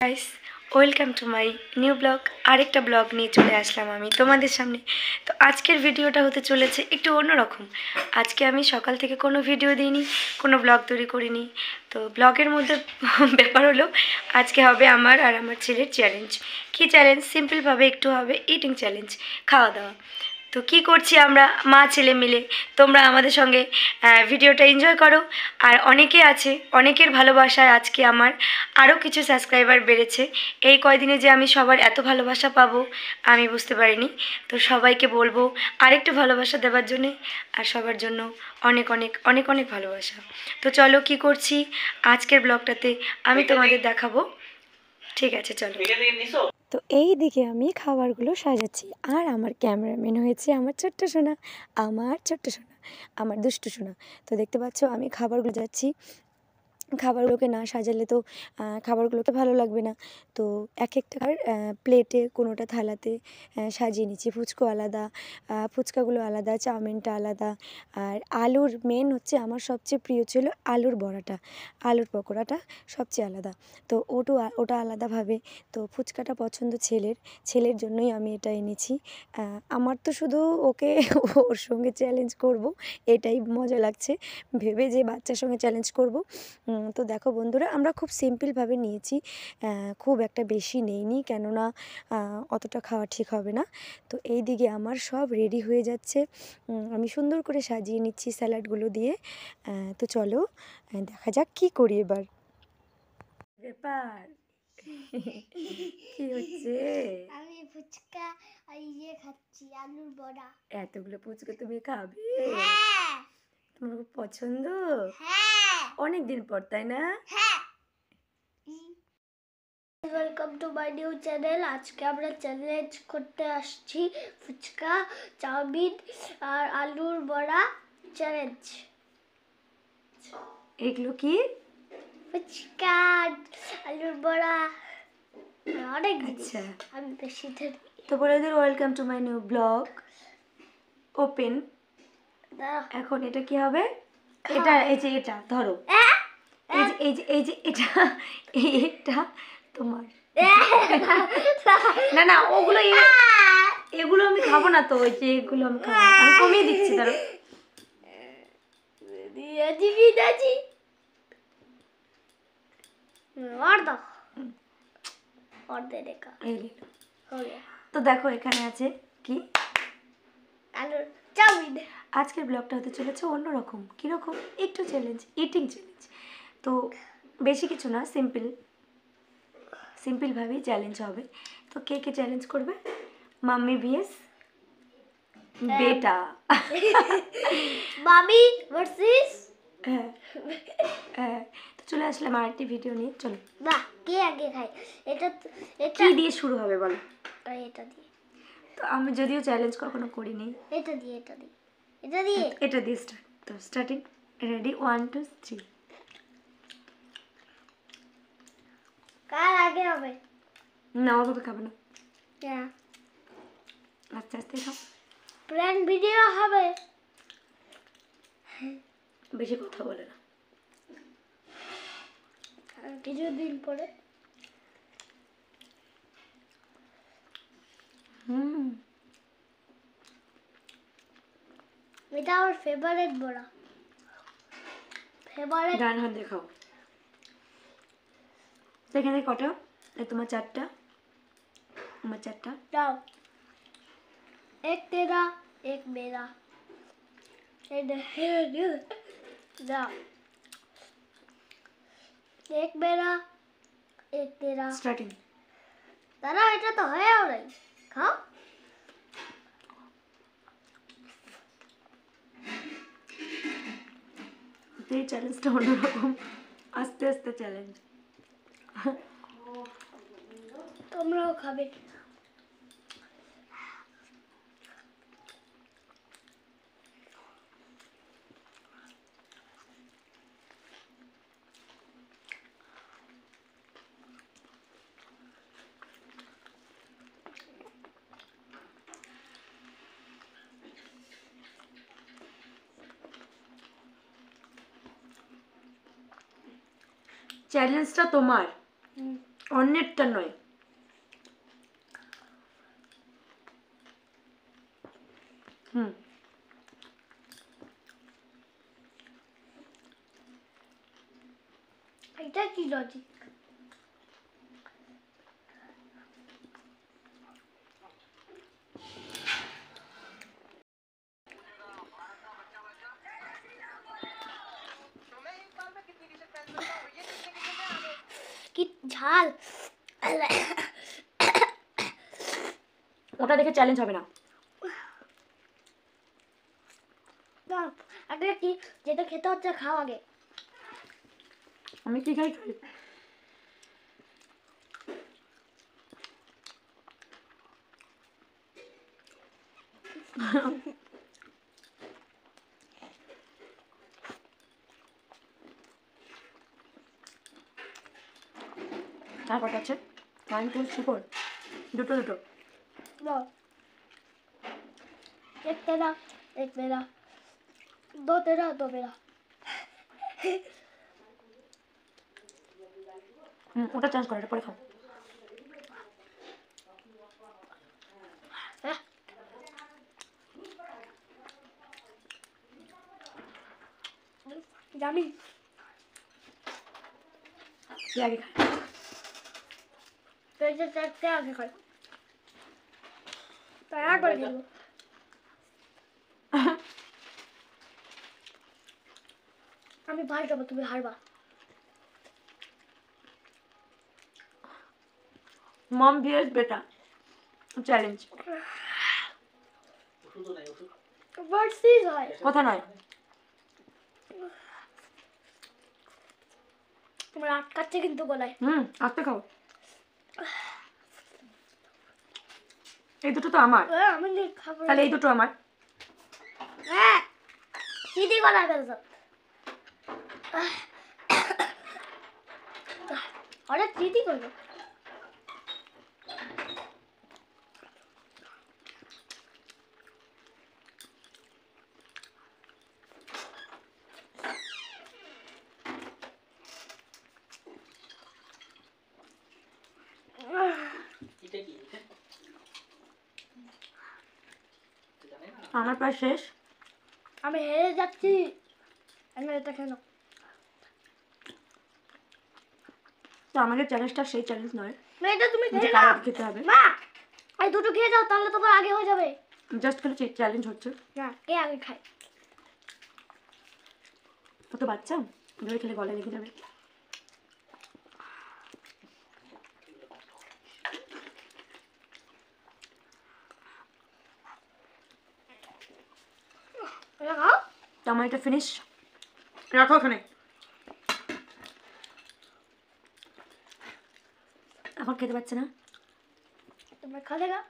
Guys, welcome to my new blog. আরেকটা blog নিয়ে চলে আসলাম আমি তোমাদের সামনে। তো আজকের ভিডিওটা হতে চলেছে একটু অন্যরকম। আজকে আমি সকাল থেকে কোনো ভিডিও দিইনি, কোনো ব্লগ তৈরি করিনি। তো ব্লগের মধ্যে ব্যাপার হলো আজকে হবে আমার আর আমার ছেলের চ্যালেঞ্জ। কী চ্যালেঞ্জ? সিম্পলভাবে একটু হবে ইটিং চ্যালেঞ্জ, খাওয়া দাওয়া। তো কী করছি আমরা মা ছেলে মিলে, তোমরা আমাদের সঙ্গে ভিডিওটা এনজয় করো। আর অনেকে আছে, অনেকের ভালোবাসায় আজকে আমার আরও কিছু সাবস্ক্রাইবার বেড়েছে। এই কয়দিনে যে আমি সবার এত ভালোবাসা পাবো আমি বুঝতে পারিনি। তো সবাইকে বলবো আরেকটু ভালোবাসা দেওয়ার জন্যে, আর সবার জন্য অনেক অনেক অনেক অনেক ভালোবাসা। তো চলো কী করছি আজকের ব্লগটাতে আমি তোমাদের দেখাবো। ঠিক আছে, চলো। তো এই দিকে আমি খাবারগুলো সাজাচ্ছি, আর আমার ক্যামেরাম্যান হয়েছে আমার ছোট্ট সোনা, আমার দুষ্টু সোনা। তো দেখতে পাচ্ছ আমি খাবারগুলো যাচ্ছি। খাবারগুলোকে না সাজালে তো খাবারগুলোকে ভালো লাগবে না। তো এক একটা প্লেটে, কোনোটা থালাতে সাজিয়ে নিচ্ছি। ফুচকাগুলো আলাদা, চাউমিনটা আলাদা। আর আলুর মেন হচ্ছে আমার সবচেয়ে প্রিয় ছিল আলুর বড়াটা, আলুর পকোড়াটা সবচেয়ে আলাদা। তো ওটা আলাদাভাবে। তো ফুচকাটা পছন্দ ছেলের জন্যই আমি এটা এনেছি। আমার তো শুধু ওকে ওর সঙ্গে চ্যালেঞ্জ করব, এটাই মজা লাগছে ভেবে যে বাচ্চার সঙ্গে চ্যালেঞ্জ করব। তো দেখো বন্ধুরা, আমরা খুব সিম্পলভাবে নিয়েছি, খুব একটা বেশি নেইনি, কেননা অতটা খাওয়া ঠিক হবে না। তো এই দিকে আমার সব রেডি হয়ে যাচ্ছে, আমি সুন্দর করে সাজিয়ে নিচ্ছি স্যালাডগুলো দিয়ে। তো চলো দেখা যাক কী করি এবার। ব্যাপার কি হচ্ছে? আমি ফুচকা আর খাচ্ছি, আলুর বড়া। এতগুলো ফুচকা তুমি খাবে? হ্যাঁ। তোমার খুব পছন্দ? হ্যাঁ। অনেক দিন পর, তাই না? হ্যাঁ। Welcome to my new channel. আজকে আমরা চ্যালেঞ্জ করতে আসছি ফুচকা, চাউমিন আর আলুর বড়া চ্যালেঞ্জ। এগুলো কি? ফুচকা, আলুর বড়া, অনেক আচ্ছা, আমি বেশি ধরি। তো বলে দিল welcome to my new blog open. এখন এটা কি হবে? এটা এই যে এটা ধরো, এই যে এটা তোমার। না না, ওগুলো এগুলো আমি খাবো না। তো ওই যে এগুলো আমি খাবো না, আমি কমিয়ে দিচ্ছি। ধরো তো দেখো এখানে আছে কি? আলুর চাউমিন। আজকের ব্লগটা হতে চলেছে অন্যরকম। কীরকম? একটু চ্যালেঞ্জ, ইটিং চ্যালেঞ্জ। তো বেশি কিছু না, সিম্পলভাবেই চ্যালেঞ্জ হবে। তো কে কে চ্যালেঞ্জ করবে? মাম্মি ভিএস বেটা। মামি ভার্সেস। হ্যাঁ হ্যাঁ। তো চলে আসলাম আরেকটি ভিডিও নিয়ে। চলো। বাহ, কে আগে খায়? এটা কি দিয়ে শুরু হবে বলো? এটা দিয়ে। তো আমি যদিও চ্যালেঞ্জ কখনো করিনি। এটা দিয়ে এটা দিয়ে স্টার্ট। তো স্টার্টিং, রেডি, 1 2 3। কার আগে হবে? না, ওভাবে খাবে না, হ্যাঁ, আস্তে আস্তে খাও। প্র্যাঙ্ক ভিডিও হবে। বেশি কথা বলে না। কিছুদিন পরে। এটা আমার ফেভারিট বড়া। ফেভারিট। ডান হাত দেখাও। সেখানে কটা? তোমার 4টা, আমার 4টা। দাও। এক তেরা, এক মেরা। দাও। এক মেরা, এক তেরা। স্টার্টিং। দাঁড়াও, এটা তো হয়েও নাই। খাও। এই চ্যালেঞ্জটা অন্যরকম, আস্তে আস্তে চ্যালেঞ্জ। তোমরাও খাবে। চ্যালেঞ্জটা তোমার, অন্যেরটা নয়। এটা কি লজিক? কি ঝাল। ওটা দেখে চ্যালেঞ্জ হবে না। আগে কি যেটা খেতে হচ্ছে খাও আগে। আমি কি খাই? আর কটা আছে? 1 2 3 4 দুটো দুটো। लो एक तेरा एक मेरा दो तेरा दो मेरा। ওটা চেঞ্জ করো, এটা পরে খাও। জানি কে আগে খায়? তো এই যে চারটে আগে খাই তাই একবার খেলবো। আমি ভাই যাবো, তুমি হারবা। মম ভিএস বেটা চ্যালেঞ্জ। ভার্সিস হয় কথা নয়। তোমার আটকাচ্ছে কিন্তু গলায়। আস্তে খাও। এই দুটো তো আমার, আমি খাবো। তাহলে এই দুটো আমার। হ্যাঁ দিদি গলা গেছে। হঠাৎ দিদি করবো। আমার প্রায় শেষ। আমি হেরে যাচ্ছি। আমি এটা কেন? তো আমাদের চ্যালেঞ্জটা সেই চ্যালেঞ্জ নয় না এটা তুমি যে খেয়ে কার নাও। আগে খেতে হবে। মা এই দুটো খেয়ে যাও তাহলে তোমার আগে হয়ে যাবে। জাস্ট খালি চ্যালেঞ্জ হচ্ছে। না কে আগে খায়? ও তো বাচ্চা, ধরে খেলে গলায় লেগে যাবে। এটা খাও। তো আমার এটা ফিনিশ। রাখো ওখানে। এখন খেতে পাচ্ছে না। तुम्हें खा लेगा।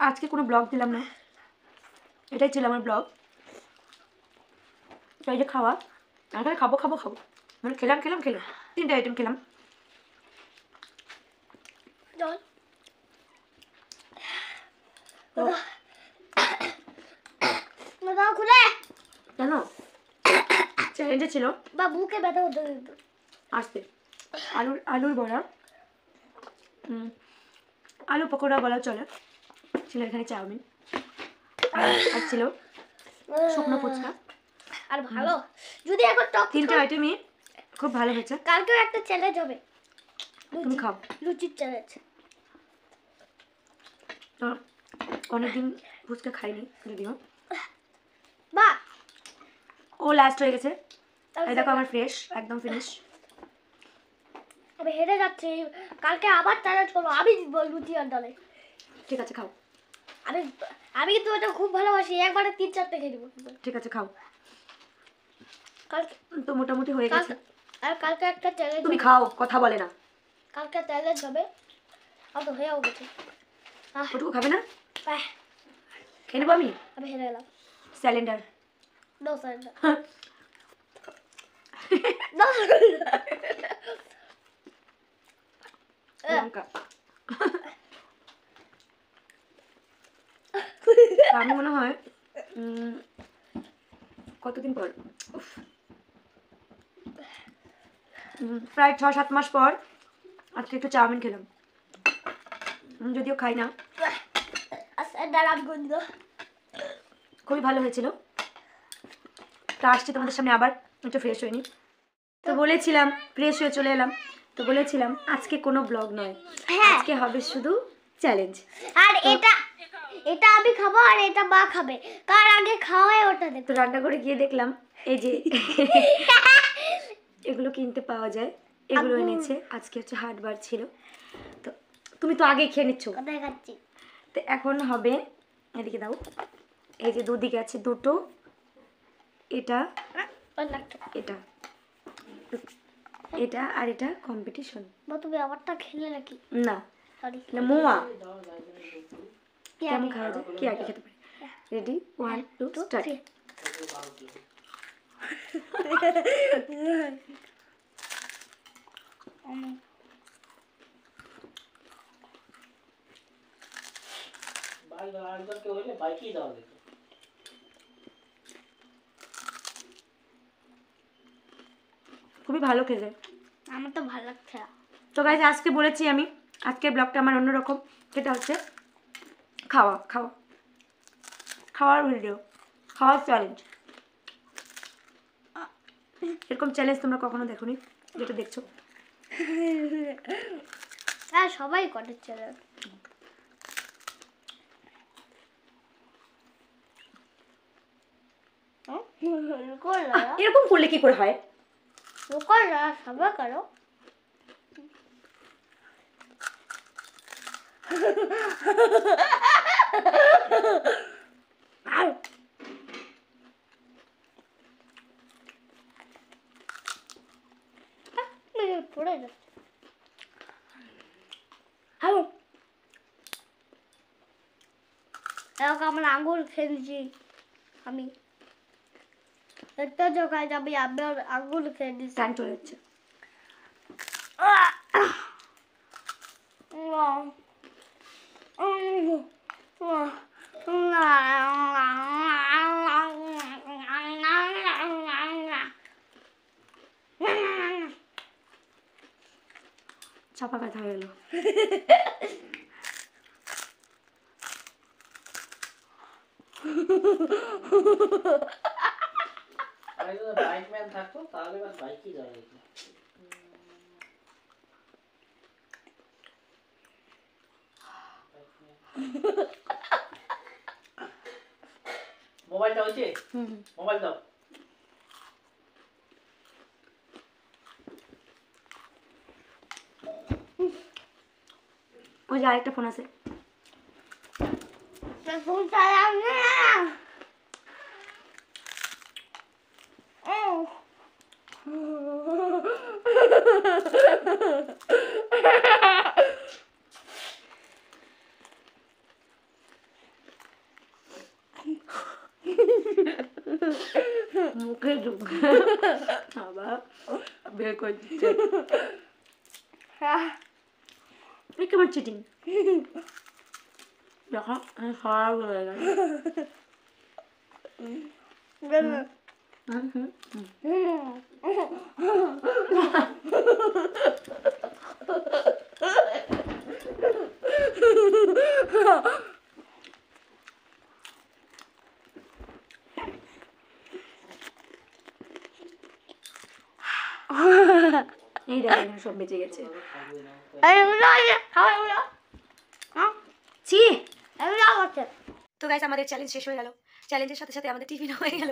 আজকে কোনো ব্লগ দিলাম না, এটাই ছিল আমার ব্লগ। এই যে খাওয়া, আমি খাবো খাবো খাবো, মানে খেলাম 3টে আইটেম খেলাম। चल তো बताओ खुले কেন চ্যালেঞ্জে ছিল बाबू के बैठा उधर আসতে আলুর বড়া, আলু পকোড়া বলা চলে, ছিল এখানে চাউমিন, আর ছিল শুকনো ফুচকা। আর ভালো যদি এখন টপ 3টে আইটেমই খুব ভালো হয়েছে। কালকেও একটা চ্যালেঞ্জ হবে। তুমি খাও। লুচির চ্যালেঞ্জ। তো অনেকদিন ফুচকা খাইনি যদিও। বা ও লাস্ট হয়ে গেছে। এই দেখো আমার ফ্রেশ একদম ফিনিশ। আমি হেরে যাচ্ছি। কালকে আবার চ্যালেঞ্জ করবো, আমি জিতবো লুচি আর ডালে। ঠিক আছে খাও। আমি আমি কিন্তু এটা খুব ভালোবাসি, একবারে 3-4টে খেয়ে দেবো। ঠিক আছে খাও। কালকে তো মোটামুটি হয়ে গেছে। আর কালকে একটা চ্যালেঞ্জ তুমি খাও, কথা বলে না। কালকে চ্যালেঞ্জ হবে। আর তো হয়েও গেছে। ওটুকু খাবে না? বাহ, খেয়ে নেবো আমি। আমি হেরে গেলাম। Surrender. No surrender. No surrender. লঙ্কা। আমি মনে হয় কতদিন পর, প্রায় 6-7 মাস পর আজকে একটু চাউমিন খেলাম। যদিও খাই না, খুবই ভালো হয়েছিল। তো আসছি তোমাদের সামনে আবার একটু ফ্রেশ হয়নি, তো বলেছিলাম ফ্রেশ হয়ে চলে এলাম। তো বলেছিলাম আজকে কোনো ব্লগ নয়, আজকে হবে শুধু চ্যালেঞ্জ। আর এটা এটা আমি খাবো আর এটা মা খাবে, কার আগে খাওয়ায় ওটা দেখ। তো রান্না করে গিয়ে দেখলাম এই যে এগুলো কিনতে পাওয়া যায়, এগুলো এনেছে। আজকে হচ্ছে হাটবার ছিল, তো তুমি তো আগে খেয়ে নিচ্ছ। কোথায় খাচ্ছি? তো এখন হবে, এদিকে দাও, এই যে দুদিকে আছে দুটো, এটা এটা এটা আর এটা কম্পিটিশন। তুমি আমারটা খেলে নাকি? না সরি না, মোয়া কেমন খাওয়া যায়, কি আগে খেতে পারি। Ready, 1 2 start. খুবই ভালো খেতে, আমার তো ভালো লাগছে না। তো গাইজ আজকে বলেছি আমি, আজকের ব্লগটা আমার অন্যরকম, সেটা হচ্ছে খাওয়া খাওয়া খাওয়ার ভিডিও, খাওয়ার চ্যালেঞ্জ। এরকম চ্যালেঞ্জ তোমরা কখনো দেখোনি যেটা দেখছো। হ্যাঁ সবাই করে চলে। এরকম করলে কি করে হয়? সবাই করো। পড়ে যাচ্ছে। আমার আঙুল খেয়েছি আমি, একটা জায়গায় যাবি, আমি আঙুল খেয়ে দিচ্ছি। টান চলে যাচ্ছে। চাপা ব্যথা হয়ে গেল। বাইকম্যান থাকতো তাহলে বাস বাইকই যাওয়া যেত। মোবাইলটা হচ্ছে, মোবাইল দাও। ওই যে আরেকটা ফোন আছে। ফোন চালাও না। মুখে আবার বের করে দিচ্ছে। কেমন চিটিং দেখো, খারাপ হয়ে গেল। এই দেখেন সব বেঁচে গেছে। তো গাইস আমাদের চ্যালেঞ্জ শেষ হয়ে গেল, চ্যালেঞ্জের সাথে সাথে আমাদের টিফিন হয়ে গেল।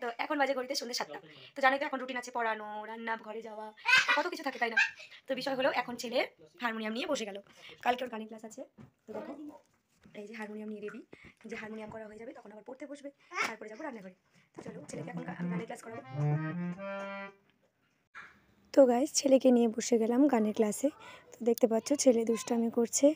তো এখন বাজে ঘড়িতে সন্ধ্যে 7টা। তো জানোই তো এখন রুটিন আছে, পড়ানো, রান্না, ঘরে যাওয়া, কত কিছু থাকে তাই না। তো বিষয় হলো এখন ছেলে হারমোনিয়াম নিয়ে বসে গেল, কালকে ওর গানের ক্লাস আছে। তো দেখো এই যে হারমোনিয়াম নিয়ে রেডি, যে হারমোনিয়াম করা হয়ে যাবে তখন আবার পড়তে বসবে, তারপরে যাবো রান্নাঘরে। তো চলো ছেলেকে এখন গানের ক্লাস করাবো। তো গাইস ছেলেকে নিয়ে বসে গেলাম গানের ক্লাসে। তো দেখতে পাচ্ছ ছেলে দুষ্টামি করছে।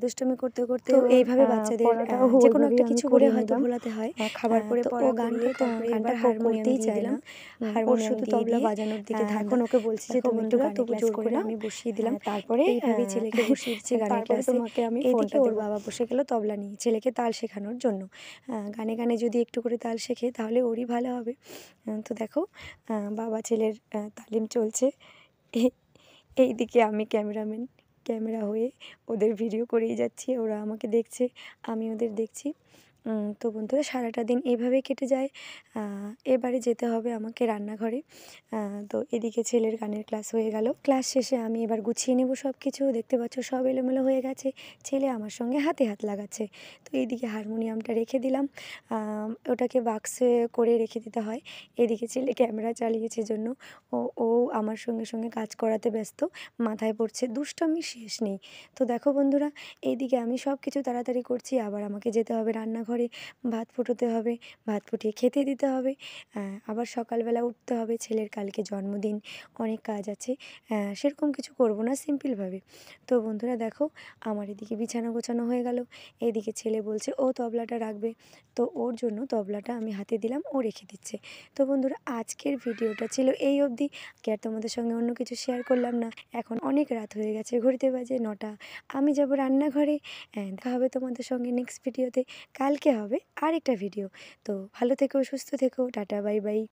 দুষ্টামি করতে করতে তো এইভাবে বাচ্চাদের পড়াটাও যে কোনো ওইভাবেই একটা আমি কিছু বলে করিয়ে হয়তো নিলাম। ভোলাতে হয়। খাবার পরে তো ও পড়া গানটা করিয়ে তারপরে গানটা এবার হারমোনিয়াম করতেই দিয়ে চায় দিলাম। না। ওর হারমোনিয়াম শুধু দিয়ে তবলা দিয়ে বাজানোর দিকে এখন ধাক্কা। ওকে বলছি যে দেখো তুমি একটু বন্ধুরা গানের তবু ক্লাস জোর করে করে নাও। আমি বসিয়ে দিলাম। তারপরে এইভাবেই ছেলেকে বসিয়ে দিচ্ছি গানের তারপরে ক্লাসে। তোমাকে আমি এইদিকে ফোনটা ওর দেবো। বাবা বসে গেল তবলা নিয়ে ছেলেকে তাল শেখানোর জন্য। গানে গানে যদি একটু করে তাল শেখে তাহলে ওরই ভালো হবে। তো দেখো বাবা ছেলের তালিম চলছে। এইদিকে আমি ক্যামেরাম্যান, ক্যামেরা হয়ে ওদের ভিডিও করেই যাচ্ছি। ওরা আমাকে দেখছে, আমি ওদের দেখছি। তো বন্ধুরা সারাটা দিন এইভাবেই কেটে যায়। এবারে যেতে হবে আমাকে রান্নাঘরে। তো এদিকে ছেলের গানের ক্লাস হয়ে গেল। ক্লাস শেষে আমি এবার গুছিয়ে নেব সব কিছু। দেখতে পাচ্ছ সব এলোমেলো হয়ে গেছে। ছেলে আমার সঙ্গে হাতে হাত লাগাচ্ছে। তো এইদিকে হারমোনিয়ামটা রেখে দিলাম। ওটাকে বাক্সে করে রেখে দিতে হয়। এদিকে ছেলে ক্যামেরা চালিয়েছে জন্য ও আমার সঙ্গে সঙ্গে কাজ করাতে ব্যস্ত। মাথায় পড়ছে দুষ্টামির শেষ নেই। তো দেখো বন্ধুরা এইদিকে আমি সব কিছু তাড়াতাড়ি করছি। আবার আমাকে যেতে হবে রান্নাঘরে, ভাত ফুটোতে হবে, ভাত ফুটিয়ে খেতে দিতে হবে। আবার সকালবেলা উঠতে হবে, ছেলের কালকে জন্মদিন, অনেক কাজ আছে। সেরকম কিছু করব না, সিম্পলভাবে। তো বন্ধুরা দেখো আমার এদিকে বিছানা গোছানো হয়ে গেল। এদিকে ছেলে বলছে ও তবলাটা রাখবে। তো ওর জন্য তবলাটা আমি হাতে দিলাম, ও রেখে দিচ্ছে। তো বন্ধুরা আজকের ভিডিওটা ছিল এই অবধি। কি আর তোমাদের সঙ্গে অন্য কিছু শেয়ার করলাম না। এখন অনেক রাত হয়ে গেছে, ঘড়িতে বাজে 9টা। আমি যাব রান্নাঘরে। দেখা হবে তোমাদের সঙ্গে নেক্সট ভিডিওতে। কালকে হবে আরেকটা ভিডিও। তো ভালো থেকো, সুস্থ থেকো, টাটা, বাই বাই।